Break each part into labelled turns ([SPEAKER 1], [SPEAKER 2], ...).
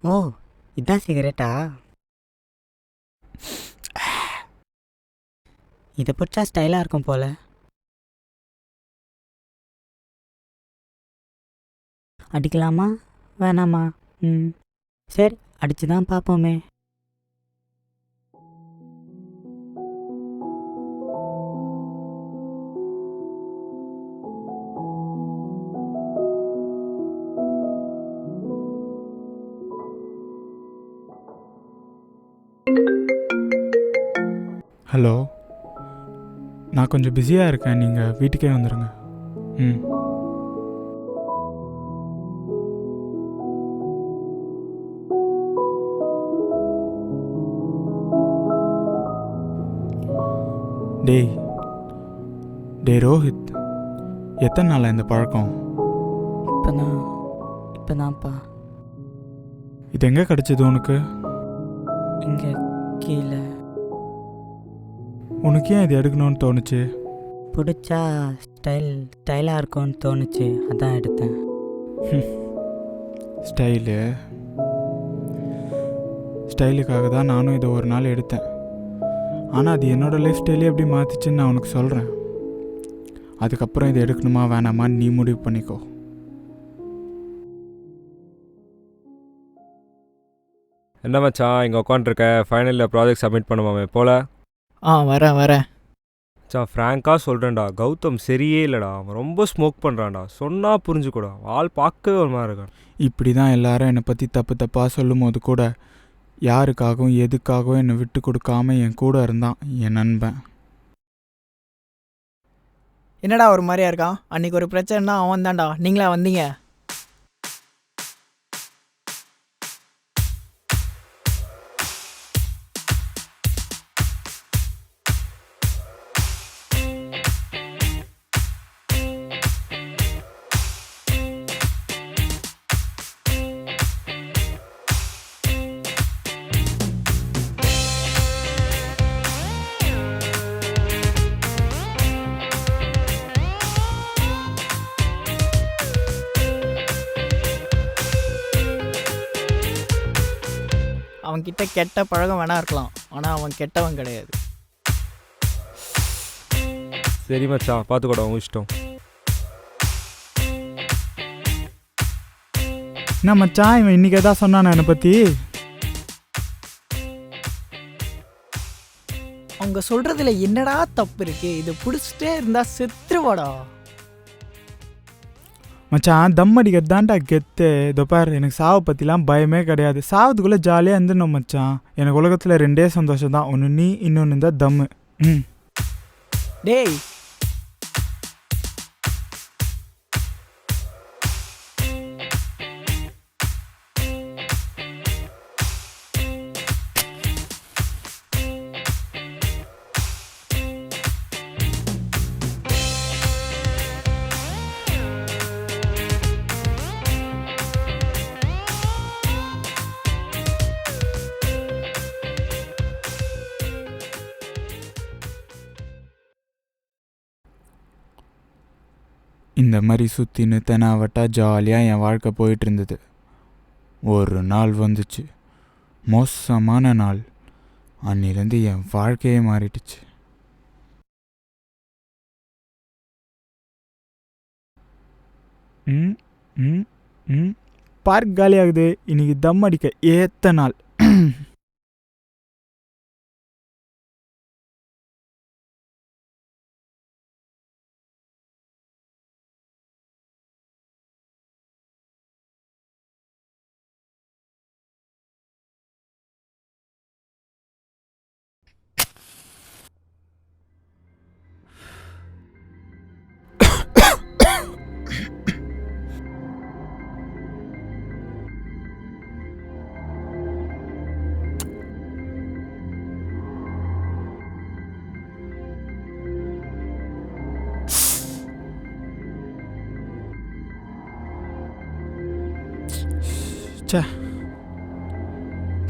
[SPEAKER 1] ஓ, இதான் சிகரெட்டா? இதை பிடிச்சா ஸ்டைலாக இருக்கும் போல. அடிக்கலாமா வேணாமா? சரி, அடிச்சு தான் பார்ப்போமே.
[SPEAKER 2] ஹலோ, நான் கொஞ்சம் பிஸியாக இருக்கேன், நீங்கள் வீட்டுக்கே வந்துடுங்க. டேய் டேய் ரோஹித், எத்தனை நாளா இந்த பழக்கம்?
[SPEAKER 1] இப்போதான்ப்பா.
[SPEAKER 2] இது எங்கே கிடச்சிது உனக்கு?
[SPEAKER 1] இங்கே கீழே.
[SPEAKER 2] உனக்கு ஏன் இது எடுக்கணும்னு தோணுச்சு?
[SPEAKER 1] பிடிச்சா ஸ்டைலாக இருக்கும்னு தோணுச்சு, அதான் எடுத்தேன்.
[SPEAKER 2] ஸ்டைலுக்காக தான் நானும் இதை ஒரு நாள் எடுத்தேன். ஆனால் அது என்னோடய லைஃப் ஸ்டைலே எப்படி மாற்றிச்சுன்னு நான் உனக்கு சொல்கிறேன். அதுக்கப்புறம் இதை எடுக்கணுமா வேணாமான்னு நீ முடிவு பண்ணிக்கோ.
[SPEAKER 3] என்ன மச்சான் இங்கே உட்காந்துருக்க? ஃபைனலில் ப்ராஜெக்ட் சப்மிட் பண்ணுவாமே போல.
[SPEAKER 4] வரேன்.
[SPEAKER 3] மச்சான் ஃப்ராங்காக சொல்கிறேன்டா, கௌதம் சரியே இல்லைடா. அவன் ரொம்ப ஸ்மோக் பண்ணுறான்டா. சொன்னால் புரிஞ்சுக்கூடா, ஆள் பார்க்கவே ஒரு மாதிரி இருக்கான்.
[SPEAKER 2] இப்படி தான் எல்லாரும் என்னை பற்றி தப்பாக சொல்லும் போது கூட யாருக்காகவும் எதுக்காகவும் என்னை விட்டு கொடுக்காம என் கூட இருந்தான் என் நண்பன்.
[SPEAKER 4] என்னடா ஒரு மாதிரியா இருக்கான்? அன்னைக்கு ஒரு பிரச்சனைனா அவன் தான்டா. நீங்களா வந்தீங்க? அவன்கிட்ட கெட்ட பழகம் வேணா இருக்கலாம், ஆனால் அவன் கெட்டவன் கிடையாது.
[SPEAKER 3] சரி மச்சான், பார்த்துக்கூட உங்க இஷ்டம்.
[SPEAKER 2] என்ன மச்சான், இவன் இன்னைக்கு எதாவது சொன்னானா என்னை பற்றி?
[SPEAKER 4] அவங்க சொல்கிறதுல என்னடா தப்பு இருக்கு? இது பிடிச்சிட்டே இருந்தா செத்துருவாடா.
[SPEAKER 2] மச்சான், தம் அடிக்கிறது தான்டா கெத்து. இதோ பார், எனக்கு சாவை பற்றிலாம் பயமே கிடையாது. சாவதுக்குள்ளே ஜாலியாக இருந்துடணும் மச்சான். எனக்கு உலகத்தில் 2 சந்தோஷம் தான், ஒன்று நீ, இன்னொன்று தான் தம்மு.
[SPEAKER 4] டேய்,
[SPEAKER 2] இந்த மாதிரி சுற்றின்னு தெனாவட்டா ஜாலியாக என் வாழ்க்கை போயிட்டு இருந்தது. ஒரு நாள் வந்துச்சு, மோசமான நாள். அன்னிலேருந்து என் வாழ்க்கையே மாறிடுச்சு. பார்க் காலியாகுது. இன்னைக்கு தம் அடிக்க ஏற்ற நாள்.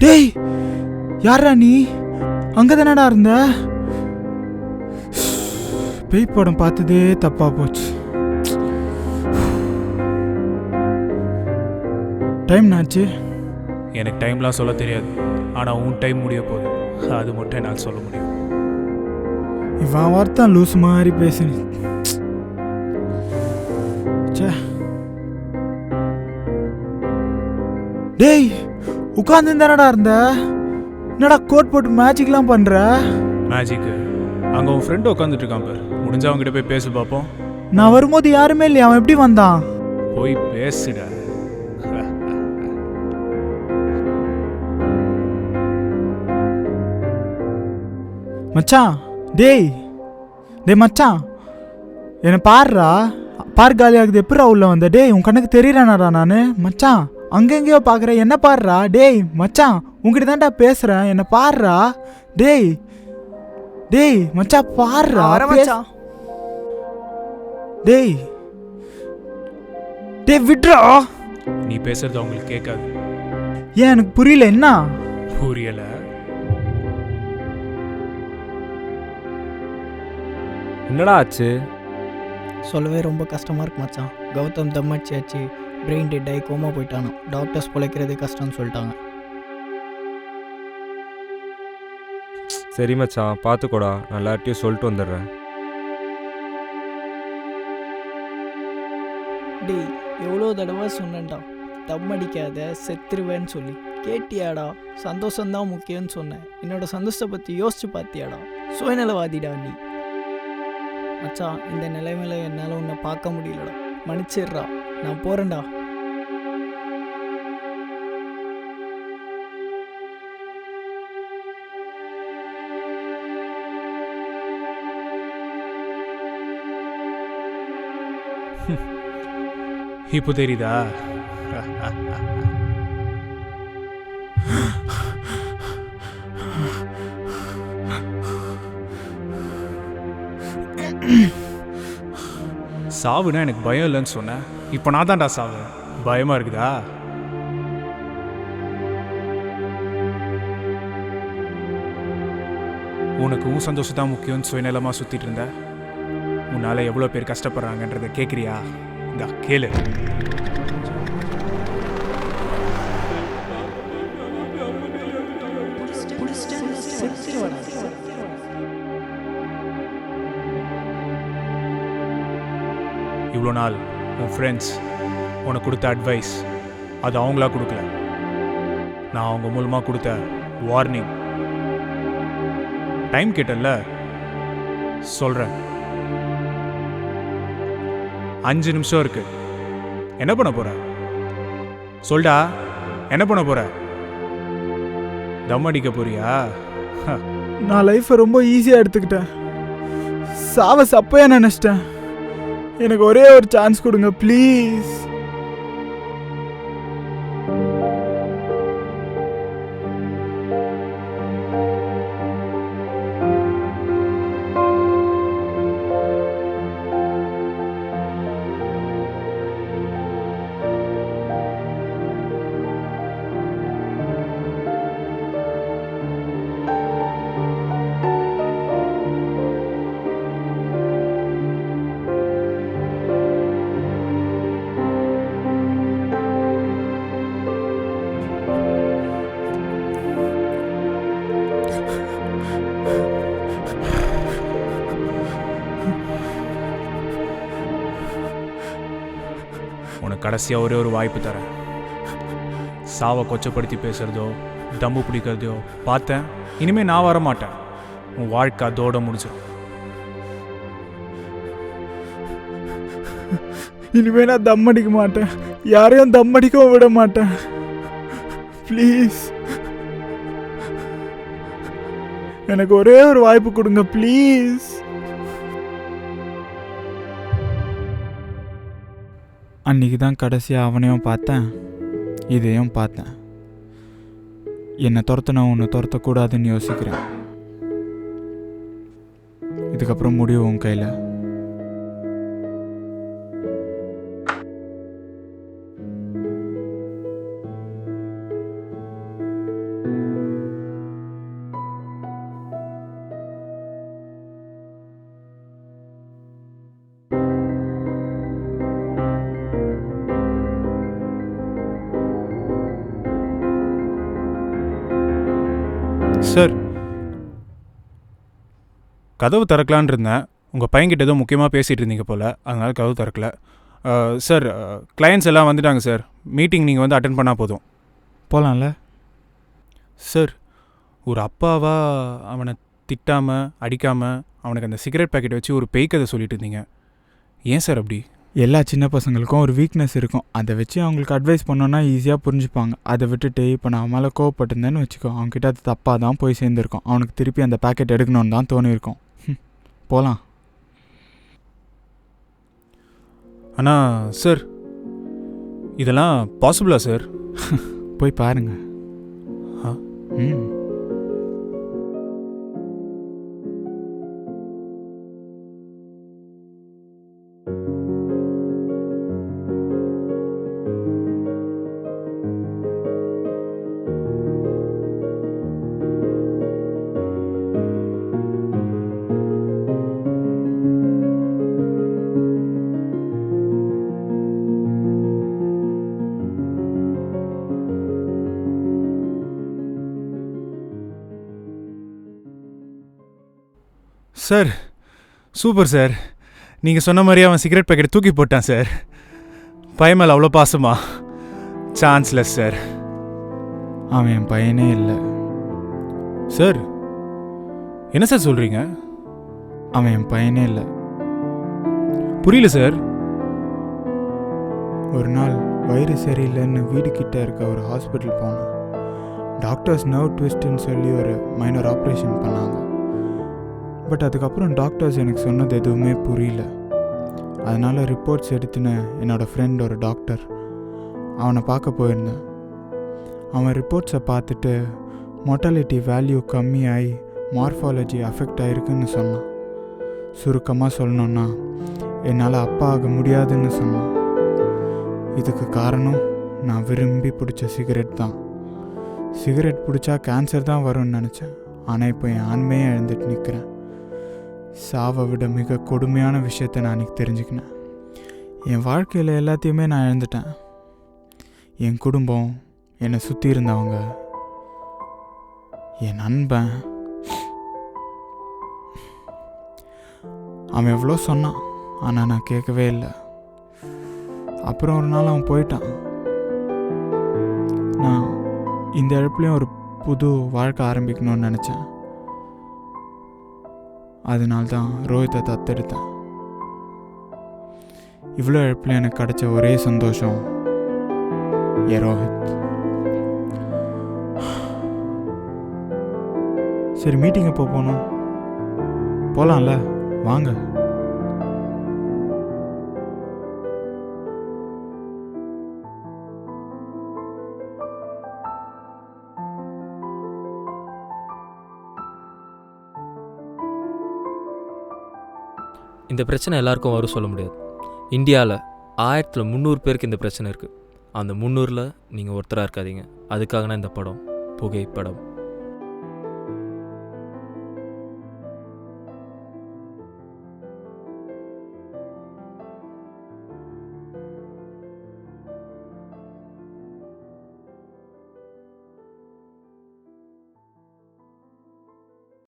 [SPEAKER 2] டேய், யாரா நீ? அங்கதானடா இருந்த? பேய் படம் பார்த்ததே தப்பா போச்சு. டைம் ஆச்சு.
[SPEAKER 5] எனக்கு டைம்லாம் சொல்ல தெரியாது, ஆனால் உன் டைம் முடிய போகுது, அது மட்டும் என்னால் சொல்ல முடியும்.
[SPEAKER 2] இவன் வார்த்தை லூஸ் மாதிரி பேசுனி. டேய் உட்காந்து தானடா இருந்த, என்னடா கோட் போட்டு மேஜிக்லாம் பண்ற?
[SPEAKER 5] மேஜிக்கு அங்கே உன் ஃப்ரெண்டு உட்காந்துட்டு இருக்கான் பாரு, முடிஞ்சா அவங்ககிட்ட போய் பேசு பார்ப்போம்.
[SPEAKER 2] நான் வரும்போது யாருமே இல்லையா, அவன் எப்படி வந்தான்?
[SPEAKER 5] போய் பேசுட.
[SPEAKER 2] மச்சான் டேய் டேய் மச்சான் என்னை பாருடா, பார்க் காலி ஆகுது, எப்படா உள்ள வந்த? டேய் உன் கண்ணுக்கு தெரியறானாடா நான்? மச்சான் அங்கெங்கேயோ பார்க்குறேன், என்ன பாருடா? டேய் மச்சான் உங்ககிட்ட தான்டா பேசுகிறேன், என்னை பாருடா. டேய் டேய் மச்சான் பாருடா.
[SPEAKER 4] வர மச்சான்.
[SPEAKER 2] டேய் டேய் விட்றா.
[SPEAKER 5] நீ பேசுறது அவங்களுக்கு கேட்காது.
[SPEAKER 2] ஏன் எனக்கு புரியல, என்ன
[SPEAKER 5] புரியல?
[SPEAKER 3] என்னடா ஆச்சு?
[SPEAKER 4] சொல்லவே ரொம்ப கஷ்டமாக இருக்கு மச்சான். கௌதம் தம்மடிச்சாச்சு, பிரெயின் டெட் ஆகி கோமா போயிட்டானோ. டாக்டர்ஸ் பிழைக்கிறதே கஷ்டம்னு சொல்லிட்டாங்க.
[SPEAKER 3] சரி மச்சான் பார்த்துக்கோடா, நான் எல்லார்ட்டையும் சொல்லிட்டு வந்துடுறேன்.
[SPEAKER 4] டேய் எவ்வளோ தடவை சொன்னேன்டா தம் அடிக்காத செத்துருவேன்னு சொல்லி, கேட்டியாடா? சந்தோஷம்தான் முக்கியம்னு சொன்னேன். என்னோட சந்தோஷத்தை பற்றி யோசிச்சு பார்த்தியாடா? சுயநலவாதிடா நீ. மச்சான் இந்த நிலைமையில என்னால் உன்னை பார்க்க முடியலடா, மன்னிச்சிடுறா, நான் போகிறேன்டா.
[SPEAKER 5] இப்போ தெரியுதா? சாவுனா எனக்கு பயம் இல்லைன்னு சொன்னேன், இப்போ நான் தான்டா சாவு. பயமா இருக்குதா? உனக்கு உன் சந்தோஷம் தான் முக்கியம்னு சுயநலமாக சுற்றிட்டு இருந்த. உன்னால் எவ்வளோ பேர் கஷ்டப்படுறாங்கன்றதை கேட்குறியா? இந்தா கேளு. இவ்வளோ நாள் உன் ஃப்ரெண்ட்ஸ் உனக்கு கொடுத்த அட்வைஸ் அது அவங்களா கொடுக்கல, நான் அவங்க மூலமாக கொடுத்த வார்னிங். டைம் கேட்டல, சொல்கிறேன். 5 நிமிஷம் இருக்கு. என்ன பண்ண போற? சொல்டா, என்ன பண்ண போற? தம் அடிக்க போறியா?
[SPEAKER 2] நான் லைஃப்பை ரொம்ப ஈஸியாக எடுத்துக்கிட்டேன், சாவை சப்பையா நினச்சிட்டேன். எனக்கு ஒரே ஒரு சான்ஸ் கொடுங்க ப்ளீஸ்.
[SPEAKER 5] உனக்கு கடைசியாக ஒரே ஒரு வாய்ப்பு தரேன். சாவை கொச்சப்படுத்தி பேசுகிறதோ தம்பு பிடிக்கிறதோ பார்த்தேன், இனிமேல் நான் வர மாட்டேன். உன் வாழ்க்கை அதோட முடிஞ்சிடும்.
[SPEAKER 2] இனிமே நான் தம் அடிக்க மாட்டேன், யாரையும் தம் அடிக்கவும் விட மாட்டேன் ப்ளீஸ். எனக்கு ஒரே ஒரு வாய்ப்பு கொடுங்க ப்ளீஸ். அன்றைக்கி தான் கடைசியாக அவனையும் பார்த்தேன், இதையும் பார்த்தேன். என்னை துரத்து நான் உன்னை துரத்தக்கூடாதுன்னு யோசிக்கிறேன். இதுக்கப்புறம் முடிவு உன் கையில்.
[SPEAKER 5] சார், கதவு திறக்கலான் இருந்தேன். உங்கள் பையன்கிட்ட ஏதோ முக்கியமாக பேசிகிட்டு இருந்தீங்க போல், அதனால கதவு திறக்கல. சார், கிளையண்ட்ஸ் எல்லாம் வந்துட்டாங்க சார். மீட்டிங் நீங்கள் வந்து அட்டென்ட் பண்ணால் போதும்.
[SPEAKER 2] போகலாம்ல?
[SPEAKER 5] சார், ஒரு அப்பாவா அவனை திட்டாமல் அடிக்காமல் அவனுக்கு அந்த சிகரெட் பேக்கெட் வச்சு ஒரு பேய் கதை சொல்லிட்டு இருந்தீங்க. ஏன் சார் அப்படி?
[SPEAKER 2] எல்லா சின்ன பசங்களுக்கும் ஒரு வீக்னஸ் இருக்கும். அதை வச்சு அவங்களுக்கு அட்வைஸ் பண்ணோன்னா ஈஸியாக புரிஞ்சுப்பாங்க. அதை விட்டுட்டு இப்போ நான் மேலே கோவப்பட்டிருந்தேன்னு வச்சுக்கோ, அவங்ககிட்ட அது தப்பாக தான் போய் சேர்ந்துருக்கோம். அவனுக்கு திருப்பி அந்த பேக்கெட் எடுக்கணும்னு தான் தோணியிருக்கும். போகலாம்.
[SPEAKER 5] ஆனால் சார், இதெல்லாம் பாசிபிளா சார்?
[SPEAKER 2] போய் பாருங்க.
[SPEAKER 5] ஆ.
[SPEAKER 2] ம்.
[SPEAKER 5] Sir, super sir. நீங்கள் சொன்ன மாதிரியே அவன் சிகரெட் பேக்கெட் தூக்கி போட்டான் சார். பையன் மேலே அவ்வளோ பாசமா? Chanceless sir.
[SPEAKER 2] அவன் என் பையனே இல்லை.
[SPEAKER 5] சார், என்ன சார் சொல்கிறீங்க?
[SPEAKER 2] அவன் என் பையனே இல்லை.
[SPEAKER 5] புரியல சார்.
[SPEAKER 2] ஒரு நாள் வயிறு சரியில்லைன்னு வீடு கிட்ட இருக்க ஒரு ஹாஸ்பிட்டல் போனேன். டாக்டர்ஸ் நர்வ் ட்விஸ்ட்னு சொல்லி ஒரு மைனர் ஆப்ரேஷன் பண்ணாங்க. பட் அதுக்கப்புறம் டாக்டர்ஸ் எனக்கு சொன்னது எதுவுமே புரியல. அதனால் ரிப்போர்ட்ஸ் எடுத்துன்னு என்னோடய ஃப்ரெண்ட் ஒரு டாக்டர், அவனை பார்க்க போயிருந்தேன். அவன் ரிப்போர்ட்ஸை பார்த்துட்டு மோர்டாலிட்டி வேல்யூ கம்மியாகி மார்ஃபாலஜி அஃபெக்ட் ஆகிருக்குன்னு சொன்னான். சுருக்கமாக சொல்லணுன்னா என்னால் அப்பா ஆக முடியாதுன்னு சொன்னான். இதுக்கு காரணம் நான் விரும்பி பிடிச்ச சிகரெட் தான். சிகரெட் பிடிச்சா கேன்சர் தான் வரும்னு நினச்சேன். ஆனால் இப்போ என் ஆண்மையை இழந்துட்டு நிற்கிறேன். சாவை விட மிக கொடுமையான விஷயத்தை நான் அன்றைக்கி தெரிஞ்சுக்கினேன். என் வாழ்க்கையில் எல்லாத்தையுமே நான் இழந்துட்டேன். என் குடும்பம், என்னை சுற்றி இருந்தவங்க, என் நண்பன். அவன் எவ்வளோ சொன்னான், ஆனால் நான் கேட்கவே இல்லை. அப்புறம் ஒரு நாள் அவன் போயிட்டான். நான் இந்த இடத்துலையும் ஒரு புது வாழ்க்கை ஆரம்பிக்கணும்னு நினச்சேன். அதனால்தான் ரோஹித்தை தத்தெடுத்தேன். இவ்வளோ இடத்துல எனக்கு கிடைச்ச ஒரே சந்தோஷம் ஏ ரோஹித். சரி, மீட்டிங் எப்போ போகணும்? போகலாம்ல, வாங்க.
[SPEAKER 6] இந்த பிரச்சனை எல்லாருக்கும் வரும் சொல்ல முடியாது. இந்தியாவில் 1300 பேருக்கு இந்த பிரச்சனை இருக்குது. அந்த 300ல் நீங்கள் ஒருத்தராக இருக்காதீங்க. அதுக்காக நான் இந்த படம் புகைப்படம்